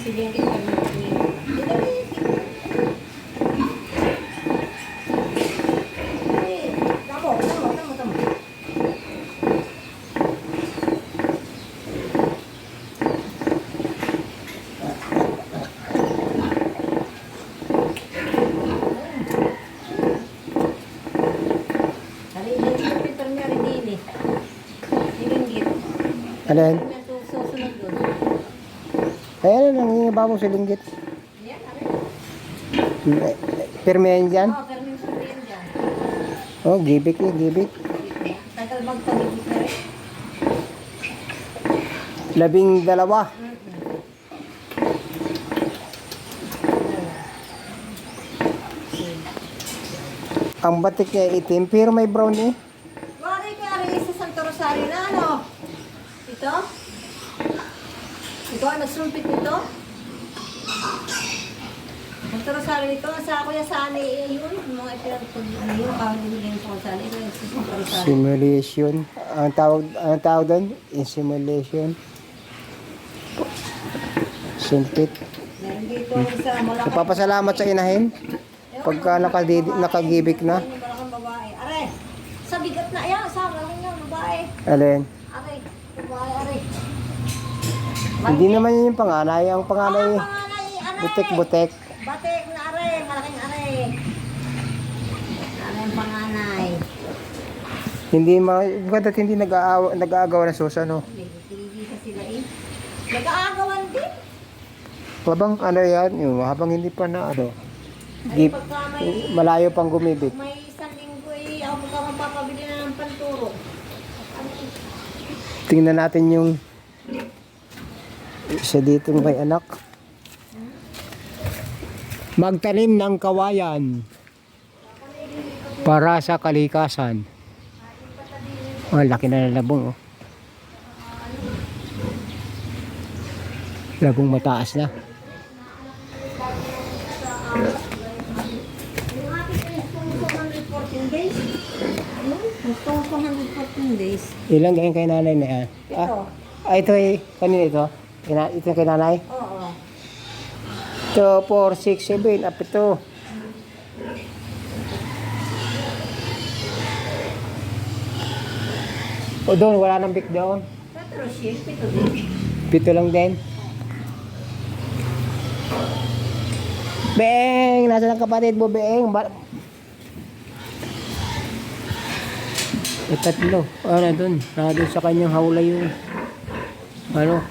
siling ito. Tamo. Alin? Ayan, nangingiba mo sa linggit. Pirmi yan dyan? Oo, pero may sabi yan dyan. Oh, gibik eh, gibik. Tagal magpagigit na rin. 12. Ang batik niya itim, pero may brown eh. Wari ka rin sa Santo Rosario na ano? Ito? Ito ang nagsumpit nito? Santo Rosario ito, sa kuya Sani yun, mga ipinagpag yun, kawin nila yung Sani, ito yung Santo Rosario. Simulation. Ang tawag doon? Simulation. Sumpit. Meron dito sa Malacay. Napapasalamat sa inahin. Pagka nakagibik na. Malaking babae. Are, sa bigat na, ayan, sa malaking nga, babae. Alin? Are, babae, are. Hindi naman yun yung panganay. Ang panganay, Panganay, are. butek-butek. Batik na are, malaking are. Are ang panganay. Hindi ba't hindi nag-aagaw na susa, no? Nagtigisa sila eh. Nag-aagawan din. Habang ano yan, yung, habang hindi pa na ano, Ay, pagka may, malayo pang gumibik. may isang linggo eh, ako magpapabili na ng panturo. Tingnan natin yung isa dito may anak. Magtanim ng kawayan para sa kalikasan. Oh, laki na ng labong, oh. Labong mataas na. Yung ating gustong 214 days. Ano? Gustong 214 days. Ilang ganyan kay nanay na yan? Ito. Ito ay, kanina ito? Ito kay nanay? Oo. 2, 4, 6, 7, up ito. O doon, wala nang big doon. Pero shift, ito din. 7 lang din. Beng! Nasaan ang kapatid mo, Beng? Tatlo. Ano doon? Doon sa kanyang hawla yung ano?